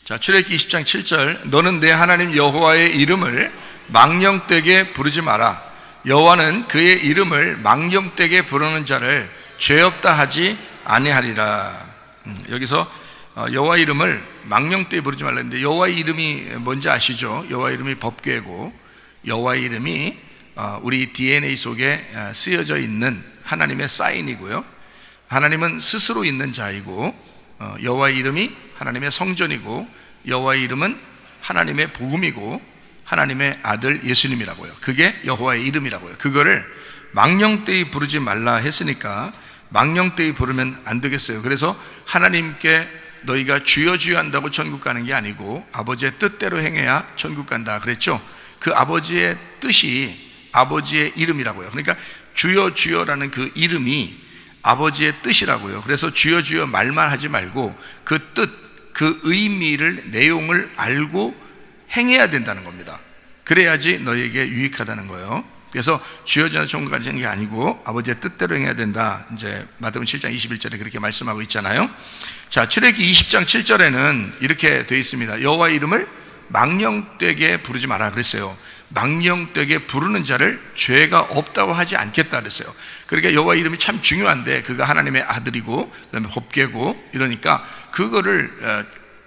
자, 출애굽기 20장 7절, 너는 내 하나님 여호와의 이름을 망령되게 부르지 마라. 여호와는 그의 이름을 망령되게 부르는 자를 죄 없다 하지 아니하리라. 여기서 여호와 이름을 망령되게 부르지 말라 했는데, 여호와의 이름이 뭔지 아시죠? 여호와 이름이 법궤고, 여호와의 이름이 우리 DNA 속에 쓰여져 있는 하나님의 사인이고요, 하나님은 스스로 있는 자이고, 여호와의 이름이 하나님의 성전이고, 여호와의 이름은 하나님의 복음이고, 하나님의 아들 예수님이라고요. 그게 여호와의 이름이라고요. 그거를 망령되이 부르지 말라 했으니까 망령되이 부르면 안 되겠어요. 그래서 하나님께 너희가 주여 주여 한다고 천국 가는 게 아니고 아버지의 뜻대로 행해야 천국 간다 그랬죠. 그 아버지의 뜻이 아버지의 이름이라고요. 그러니까 주여 주여라는 그 이름이 아버지의 뜻이라고요. 그래서 주여 주여 말만 하지 말고 그 뜻, 그 의미를, 내용을 알고 행해야 된다는 겁니다. 그래야지 너희에게 유익하다는 거예요. 그래서 주여 주여 천국 가는 게 아니고 아버지의 뜻대로 행해야 된다. 이제 마태복음 7장 21절에 그렇게 말씀하고 있잖아요. 자, 출애굽기 20장 7절에는 이렇게 되어 있습니다. 여호와의 이름을 망령되게 부르지 마라 그랬어요. 망령되게 부르는 자를 죄가 없다고 하지 않겠다 그랬어요. 그러니까 여호와 이름이 참 중요한데 그가 하나님의 아들이고 그다음에 법궤고 이러니까 그거를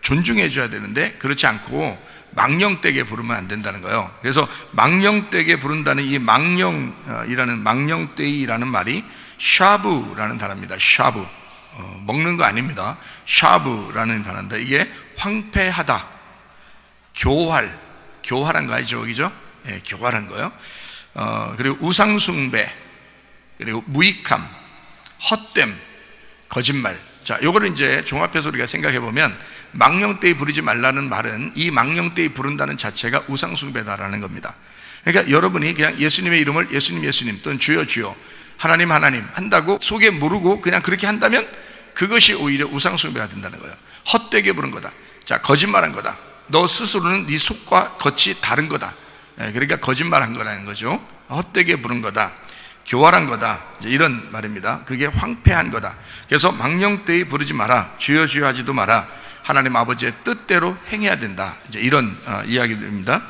존중해 줘야 되는데 그렇지 않고 망령되게 부르면 안 된다는 거예요. 그래서 망령되게 부른다는 이 망령이라는, 망령되이라는 말이 샤브라는 단어입니다. 샤브, 먹는 거 아닙니다. 샤브라는 단어인데 이게 황폐하다, 교활한 거 알죠? 그죠? 예, 교활한 거요. 그리고 우상숭배, 그리고 무익함, 헛됨, 거짓말. 자, 요거를 이제 종합해서 우리가 생각해 보면 망령되이 부르지 말라는 말은 이 망령되이 부른다는 자체가 우상숭배다라는 겁니다. 그러니까 여러분이 그냥 예수님의 이름을 예수님 또는 주여 주여, 하나님 한다고 속에 모르고 그냥 그렇게 한다면 그것이 오히려 우상숭배가 된다는 거예요. 헛되게 부른 거다. 자, 거짓말한 거다. 너 스스로는 네 속과 겉이 다른 거다. 그러니까 거짓말한 거라는 거죠. 헛되게 부른 거다, 교활한 거다, 이런 말입니다. 그게 황폐한 거다. 그래서 망령되이 부르지 마라, 주여 주여 하지도 마라, 하나님 아버지의 뜻대로 행해야 된다. 이제 이런 이야기들입니다.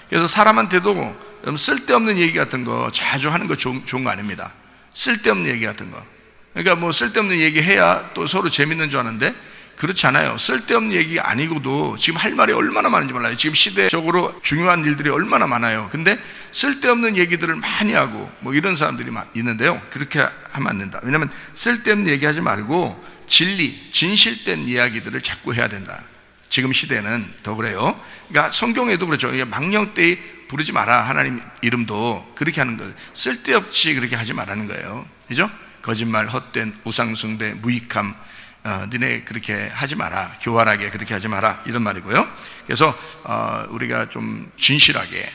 그래서 사람한테도 쓸데없는 얘기 같은 거 자주 하는 거 좋은 거 아닙니다. 쓸데없는 얘기 같은 거. 그러니까 뭐 쓸데없는 얘기 해야 또 서로 재밌는 줄 아는데 그렇지 않아요. 쓸데없는 얘기가 아니고도 지금 할 말이 얼마나 많은지 몰라요. 지금 시대적으로 중요한 일들이 얼마나 많아요. 근데 쓸데없는 얘기들을 많이 하고 뭐 이런 사람들이 있는데요, 그렇게 하면 안 된다. 왜냐하면 쓸데없는 얘기하지 말고 진리, 진실된 이야기들을 자꾸 해야 된다. 지금 시대는 더 그래요. 그러니까 성경에도 그렇죠. 망령되이 부르지 마라, 하나님 이름도 그렇게 하는 거예요. 쓸데없이 그렇게 하지 말라는 거예요. 그죠? 거짓말, 헛된 우상숭배, 무익함, 너네 그렇게 하지 마라, 교활하게 그렇게 하지 마라, 이런 말이고요. 그래서 우리가 좀 진실하게,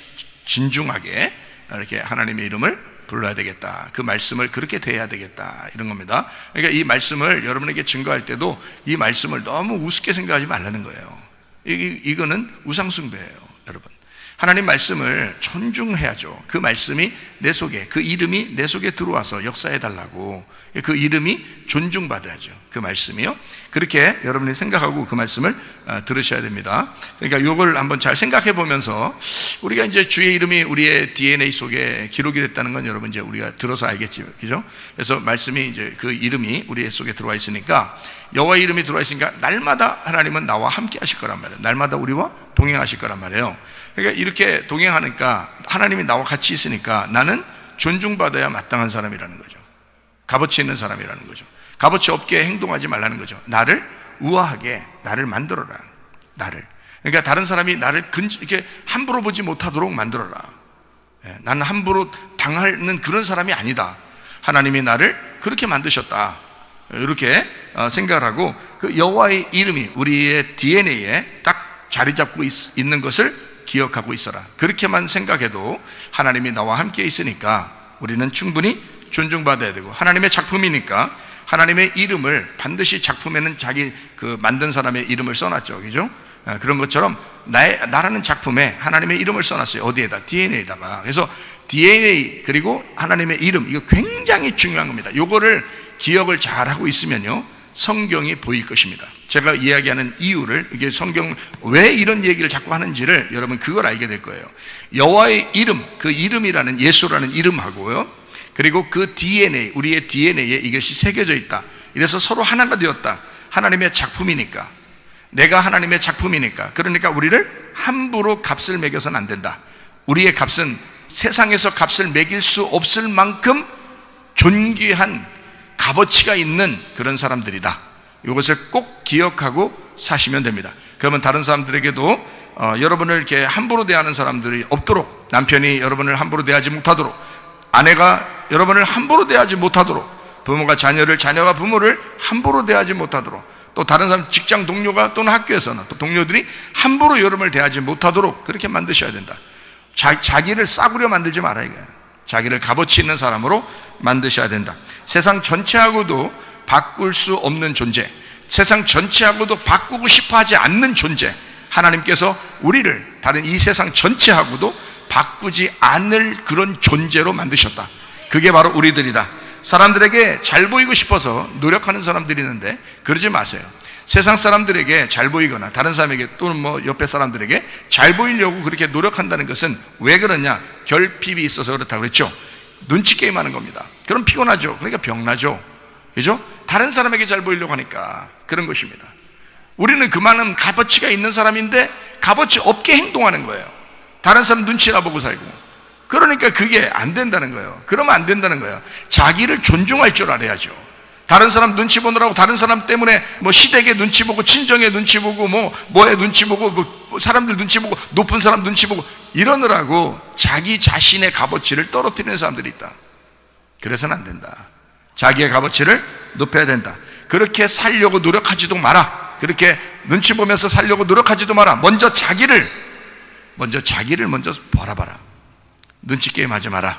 진중하게 이렇게 하나님의 이름을 불러야 되겠다, 그 말씀을 그렇게 대해야 되겠다, 이런 겁니다. 그러니까 이 말씀을 여러분에게 증거할 때도 이 말씀을 너무 우습게 생각하지 말라는 거예요. 이거는 우상숭배예요, 여러분. 하나님 말씀을 존중해야죠. 그 말씀이 내 속에, 그 이름이 내 속에 들어와서 역사해 달라고, 그 이름이 존중받아야죠. 그 말씀이요. 그렇게 여러분이 생각하고 그 말씀을 들으셔야 됩니다. 그러니까 이걸 한번 잘 생각해 보면서 우리가 이제 주의 이름이 우리의 DNA 속에 기록이 됐다는 건 여러분 이제 우리가 들어서 알겠지, 그죠? 그래서 말씀이 이제 그 이름이 우리 속에 들어와 있으니까, 여호와의 이름이 들어와 있으니까 날마다 하나님은 나와 함께 하실 거란 말이에요. 날마다 우리와 동행하실 거란 말이에요. 그러니까 이렇게 동행하니까 하나님이 나와 같이 있으니까 나는 존중받아야 마땅한 사람이라는 거죠. 값어치 있는 사람이라는 거죠. 값어치 없게 행동하지 말라는 거죠. 나를 우아하게, 나를 만들어라, 나를. 그러니까 다른 사람이 나를 이렇게 함부로 보지 못하도록 만들어라. 나는 함부로 당하는 그런 사람이 아니다. 하나님이 나를 그렇게 만드셨다, 이렇게 생각을 하고 그 여호와의 이름이 우리의 DNA에 딱 자리 잡고 있는 것을 기억하고 있어라. 그렇게만 생각해도 하나님이 나와 함께 있으니까 우리는 충분히 존중받아야 되고, 하나님의 작품이니까 하나님의 이름을 반드시, 작품에는 자기 그 만든 사람의 이름을 써놨죠, 그죠? 그런 것처럼 나라는 작품에 하나님의 이름을 써놨어요. 어디에다? DNA에다가. 그래서 DNA 그리고 하나님의 이름, 이거 굉장히 중요한 겁니다. 이거를 기억을 잘 하고 있으면요, 성경이 보일 것입니다. 제가 이야기하는 이유를, 이게 성경 왜 이런 얘기를 자꾸 하는지를 여러분 그걸 알게 될 거예요. 여호와의 이름, 그 이름이라는 예수라는 이름하고요, 그리고 그 DNA, 우리의 DNA에 이것이 새겨져 있다. 이래서 서로 하나가 되었다. 하나님의 작품이니까, 내가 하나님의 작품이니까, 그러니까 우리를 함부로 값을 매겨서는 안 된다. 우리의 값은 세상에서 값을 매길 수 없을 만큼 존귀한 값어치가 있는 그런 사람들이다. 이것을 꼭 기억하고 사시면 됩니다. 그러면 다른 사람들에게도 여러분을 이렇게 함부로 대하는 사람들이 없도록, 남편이 여러분을 함부로 대하지 못하도록, 아내가 여러분을 함부로 대하지 못하도록, 부모가 자녀를, 자녀가 부모를 함부로 대하지 못하도록, 또 다른 사람, 직장 동료가 또는 학교에서는 또 동료들이 함부로 여러분을 대하지 못하도록 그렇게 만드셔야 된다. 자기를 싸구려 만들지 말아야 해요. 자기를 값어치 있는 사람으로 만드셔야 된다. 세상 전체하고도 바꿀 수 없는 존재, 세상 전체하고도 바꾸고 싶어 하지 않는 존재, 하나님께서 우리를 다른 이 세상 전체하고도 바꾸지 않을 그런 존재로 만드셨다. 그게 바로 우리들이다. 사람들에게 잘 보이고 싶어서 노력하는 사람들이 있는데 그러지 마세요. 세상 사람들에게 잘 보이거나 다른 사람에게 또는 뭐 옆에 사람들에게 잘 보이려고 그렇게 노력한다는 것은 왜 그러냐? 결핍이 있어서 그렇다고 그랬죠. 눈치 게임 하는 겁니다. 그럼 피곤하죠. 그러니까 병나죠. 그죠? 다른 사람에게 잘 보이려고 하니까 그런 것입니다. 우리는 그만한 값어치가 있는 사람인데 값어치 없게 행동하는 거예요. 다른 사람 눈치나 보고 살고. 그러니까 그게 안 된다는 거예요. 그러면 안 된다는 거예요. 자기를 존중할 줄 알아야죠. 다른 사람 눈치 보느라고, 다른 사람 때문에 뭐 시댁에 눈치 보고, 친정에 눈치 보고, 뭐에 눈치 보고, 뭐 사람들 눈치 보고, 높은 사람 눈치 보고 이러느라고 자기 자신의 값어치를 떨어뜨리는 사람들이 있다. 그래서는 안 된다. 자기의 값어치를 높여야 된다. 그렇게 살려고 노력하지도 마라. 그렇게 눈치 보면서 살려고 노력하지도 마라. 먼저 자기를 먼저 바라봐라. 눈치 게임 하지 마라.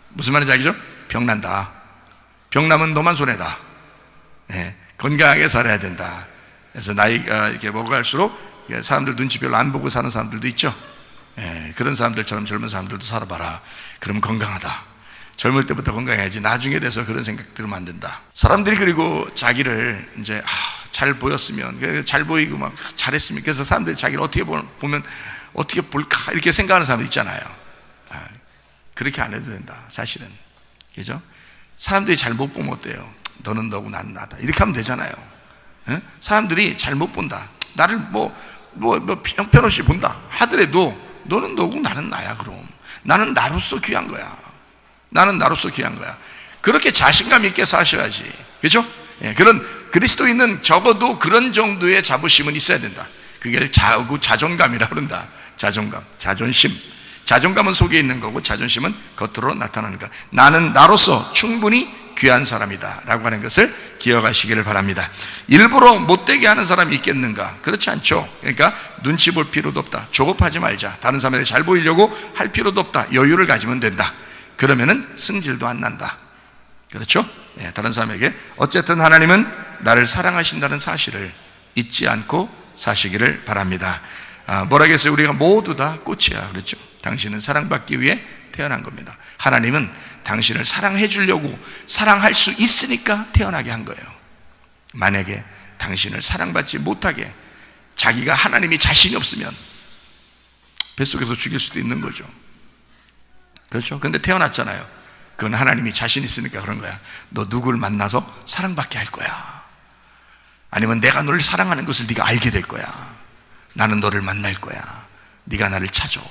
무슨 말인지 알겠죠? 병난다. 병나면 너만 손해다. 네, 건강하게 살아야 된다. 그래서 나이가 이렇게 먹어갈수록 사람들 눈치 별로 안 보고 사는 사람들도 있죠. 네, 그런 사람들처럼 젊은 사람들도 살아봐라. 그러면 건강하다. 젊을 때부터 건강해야지 나중에 돼서 그런 생각 들으면 안 된다. 사람들이 그리고 자기를 이제 잘 보였으면, 잘 보이고 막 잘했으면, 그래서 사람들이 자기를 어떻게 보면 어떻게 볼까 이렇게 생각하는 사람들 있잖아요. 그렇게 안 해도 된다. 사실은. 그죠? 사람들이 잘 못 보면 어때요? 너는 너고 나는 나다. 이렇게 하면 되잖아요. 에? 사람들이 잘 못 본다. 나를 형편없이 본다 하더라도 너는 너고 나는 나야. 그럼 나는 나로서 귀한 거야. 나는 나로서 귀한 거야. 그렇게 자신감 있게 사셔야지. 그죠? 예, 그런 그리스도인은 적어도 그런 정도의 자부심은 있어야 된다. 그게 자존감이라고 그런다. 자존감, 자존심. 자존감은 속에 있는 거고 자존심은 겉으로 나타나는 것. 나는 나로서 충분히 귀한 사람이다 라고 하는 것을 기억하시기를 바랍니다. 일부러 못되게 하는 사람이 있겠는가? 그렇지 않죠. 그러니까 눈치 볼 필요도 없다. 조급하지 말자. 다른 사람에게 잘 보이려고 할 필요도 없다. 여유를 가지면 된다. 그러면은 승질도 안 난다. 그렇죠? 예, 다른 사람에게 어쨌든 하나님은 나를 사랑하신다는 사실을 잊지 않고 사시기를 바랍니다. 뭐라 했어요? 우리가 모두 다 꽃이야. 그렇죠? 당신은 사랑받기 위해 태어난 겁니다. 하나님은 당신을 사랑해 주려고, 사랑할 수 있으니까 태어나게 한 거예요. 만약에 당신을 사랑받지 못하게, 자기가 하나님이 자신이 없으면 뱃속에서 죽일 수도 있는 거죠. 그렇죠? 근데 태어났잖아요. 그건 하나님이 자신 있으니까 그런 거야. 너 누구를 만나서 사랑받게 할 거야. 아니면 내가 너를 사랑하는 것을 네가 알게 될 거야. 나는 너를 만날 거야. 네가 나를 찾아.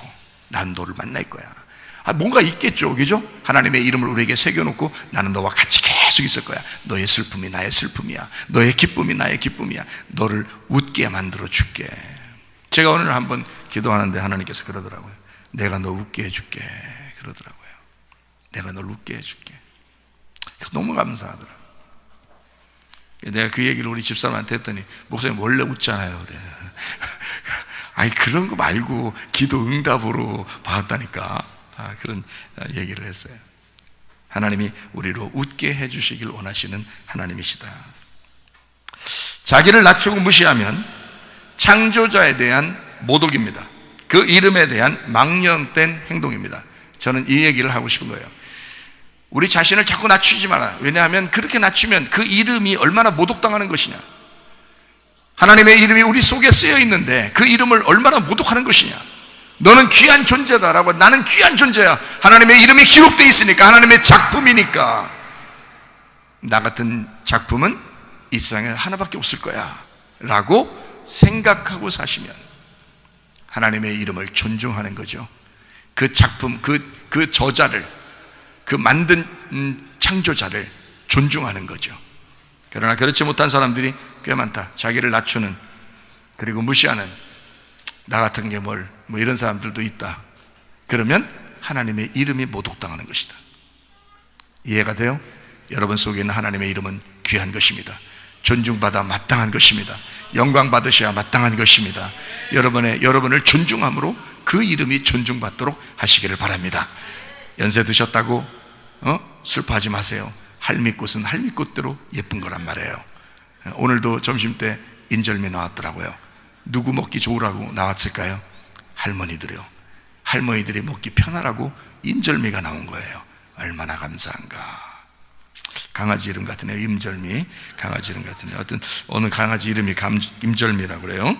난 너를 만날 거야. 뭔가 있겠죠. 그죠? 하나님의 이름을 우리에게 새겨놓고 나는 너와 같이 계속 있을 거야. 너의 슬픔이 나의 슬픔이야. 너의 기쁨이 나의 기쁨이야. 너를 웃게 만들어 줄게. 제가 오늘 한번 기도하는데 하나님께서 그러더라고요. 내가 너 웃게 해줄게. 그러더라고요. 내가 널 웃게 해줄게. 너무 감사하더라고요. 내가 그 얘기를 우리 집사람한테 했더니 목사님 원래 웃잖아요. 그래. 아니 그런 거 말고 기도 응답으로 받았다니까. 그런 얘기를 했어요. 하나님이 우리로 웃게 해주시길 원하시는 하나님이시다. 자기를 낮추고 무시하면 창조자에 대한 모독입니다. 그 이름에 대한 망령된 행동입니다. 저는 이 얘기를 하고 싶은 거예요. 우리 자신을 자꾸 낮추지 마라. 왜냐하면 그렇게 낮추면 그 이름이 얼마나 모독당하는 것이냐. 하나님의 이름이 우리 속에 쓰여 있는데 그 이름을 얼마나 모독하는 것이냐. 너는 귀한 존재다라고. 나는 귀한 존재야. 하나님의 이름이 기록되어 있으니까, 하나님의 작품이니까. 나 같은 작품은 이 세상에 하나밖에 없을 거야 라고 생각하고 사시면 하나님의 이름을 존중하는 거죠. 그 작품, 그 저자를, 그 만든 창조자를 존중하는 거죠. 그러나 그렇지 못한 사람들이 꽤 많다. 자기를 낮추는, 그리고 무시하는, 나 같은 게 뭐 이런 사람들도 있다. 그러면 하나님의 이름이 모독당하는 것이다. 이해가 돼요? 여러분 속에 있는 하나님의 이름은 귀한 것입니다. 존중받아 마땅한 것입니다. 영광 받으셔야 마땅한 것입니다. 여러분을 존중함으로 그 이름이 존중받도록 하시기를 바랍니다. 연세 드셨다고 슬퍼하지 마세요. 할미꽃은 할미꽃대로 예쁜 거란 말이에요. 오늘도 점심때 인절미 나왔더라고요. 누구 먹기 좋으라고 나왔을까요? 할머니들이요. 할머니들이 먹기 편하라고 인절미가 나온 거예요. 얼마나 감사한가. 강아지 이름 같으네요. 임절미. 강아지 이름 같으네요. 어떤 어느 강아지 이름이 임절미라고 그래요.